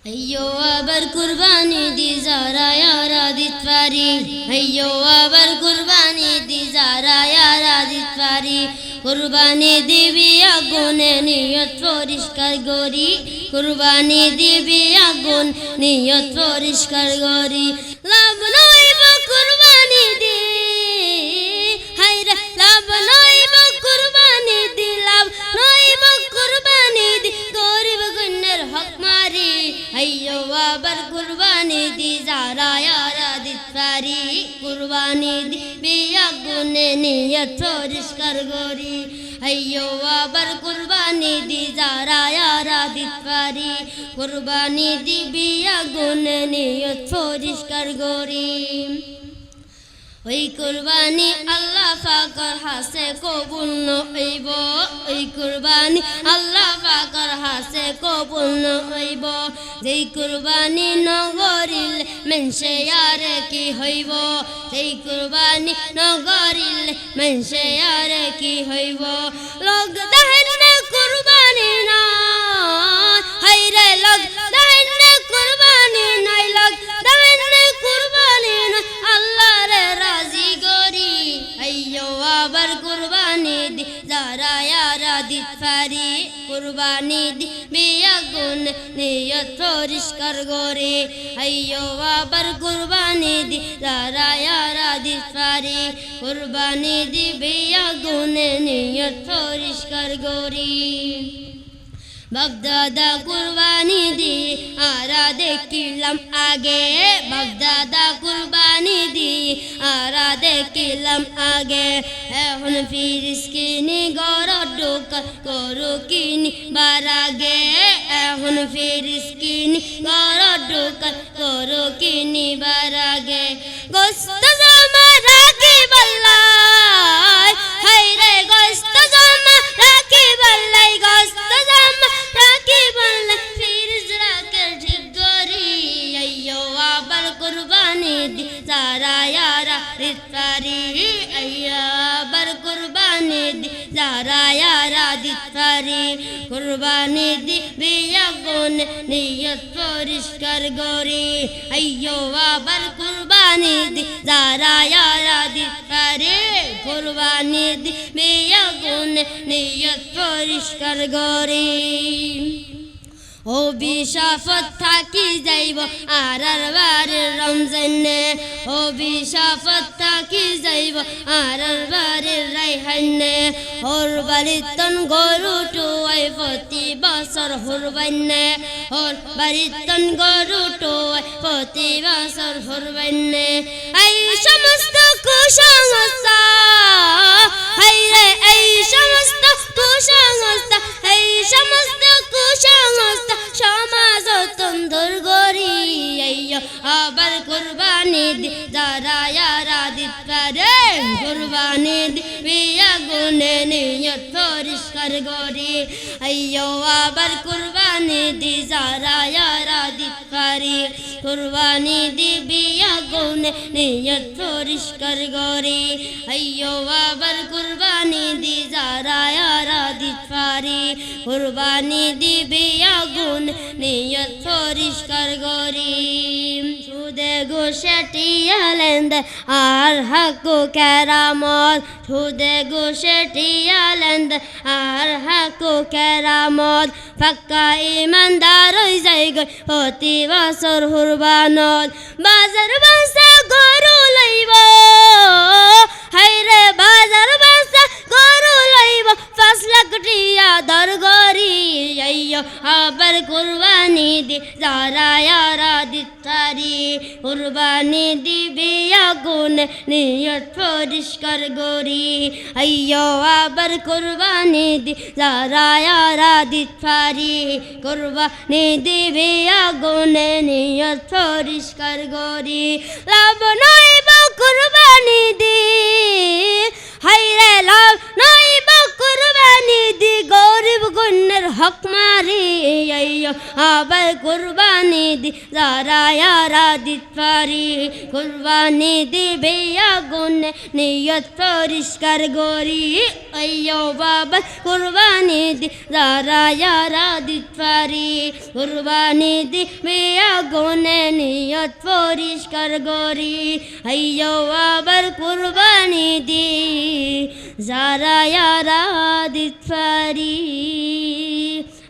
अय्यो आबर कुर्बानी दी ज़ारा यारा दित्वारी अय्यो आबर कुर्बानी दी ज़ारा यारा दित्वारी कुर्बानी दिबी आगुने नियत परिष्कार गरी कुर्बानी दिबी आगुन नियत परिष्कार गरी लाभ नइब कुर्बानी दी हायरे लाभ नइब कुर्बानी दी लाभ नइब कुर्बानी दी गरीब गुन्नेर हक मारी अय्यो आबर कुर्बानी दी ज़ारा यारा दित्वारी कुर्बानी दिबी आगुने नियत परिष्कार गरी अय्यो आबर कुर्बानी दी ज़ारा यारा दित्वारी कुर्बानी दिबी आगुने नियत परिष्कार गरी ওই কুরবানি আল্লাহ পাকের হাতে কবুল হইব ওই কুরবানি আল্লাহ পাকের হাতে কবুল হইব যেই কুরবানি নগরিল মেনসে আর কি হইব যেই কুরবানি নগরিল মেনসে আর কি হইব লোক দেহেন কুরবানি না হায়রে লোক দেহেন কুরবানি নাই লোক দেহেন কুরবানি না আল্লাহ রে রাজি গরি अय्यो आबर कुर्बानी दी ज़ारा यारा दित्वारी कुर्बानी दी बियागुन नियत परिष्कार गरी अय्यो आबर कुर्बानी दी ज़ारा यारा दित्वारी कुर्बानी दी बियागुन नियत परिष्कार गरी बगदादा कुर्बानी दी आरा देखिलाम आगे बगदादा कुर्बानी दी आरा देखिलाम आगे এখন ফিরিস কিনি গরদ ঢোকা গরু কিনি বারাগে এখন ফিরিস কিনি গরদ ঢোকা গরু কিনি বারাগে গোস্ত জমা রাখি বল্লাই হায়রে গোস্ত জমা রাখি বল্লাই গোস্ত জমা রাখি বল্লাই ফিরিস রাখে ঠিক গরি अय्यो आबर कुर्बानी दी ज़ारा यारा दित्वारी अय्यो आबर कुर्बानी दी ज़ारा यारा दित्वारी कुर्बानी दी बियागुन नियत परिष्कार गरी अय्यो आबर कुर्बानी दी ज़ारा यारा दित्वारी कुर्बानी दी बियागुन नियत परिष्कार गरी ও বিশাফত থাকি যাইব আরার বারের রমজানে ও বিশাফত থাকি যাইব আরার বারের রাইহানে ওর বাড়িতন গরু টোয়াই প্রতি বছর হুরবাইনে ওর বাড়িতন গরু টোয়াই প্রতি বছর হুরবাইনে এই সমস্ত কুসংস্কার হায়রে এই সমস্ত কুসংস্কার এই সমস্ত কুসংস্কার সমাজ তন্দুর গরি अय्यो आबर कुर्बानी दी ज़ारा यारा दित्वारी कुर्बानी दी बियागुन नियत परिष्कार गरी अय्यो आबर कुर्बानी दी ज़ारा यारा दित्वारी कुर्बानी दी बियागुन नियत परिष्कार गरी अय्यो आबर कुर्बानी दी ज़ारा यारा दित्वारी कुर्बानी दी बियागुन नियत परिष्कार गरी সুদে ঘুষে টিয়ালেন্দে আর হাকু কেরামত সুদে ঘুষে টিয়ালেন্দে আর হাকু কেরামত পাক্কা ইমানদার হই যায় গই প্রতি বছর হুরবানত বাজার বাসা গরু লইব হায়রে বাজার বাসা গরু লইব 5 লাখ টিয়া দর গরি अय्यो आबर कुर्बानी दी ज़ारा यारा दित्वारी कुर्बानी दी बियागुन नियत परिष्कार गरी अय्यो आबर कुर्बानी दी ज़ारा यारा दित्वारी कुर्बानी दी बियागुन नियत परिष्कार गरी लाभ नइब कुर्बानी दी हायरे लाभ नइब কুরবানি দি গরিব গুণের হক মারি আইয়ো আবার কুরবানি দি যারা ইয়ারা দিত পারি কুরবানি দিবে আগুনে নিয়ত পরিষ্কার গরি আইয়ো বাবা কুরবানি দি যারা ইয়ারা দিত পারি কুরবানি দিবে আগুনে নিয়ত পরিষ্কার গরি আইয়ো আবার কুরবানি দি যারা ইয়ারা দিত পারি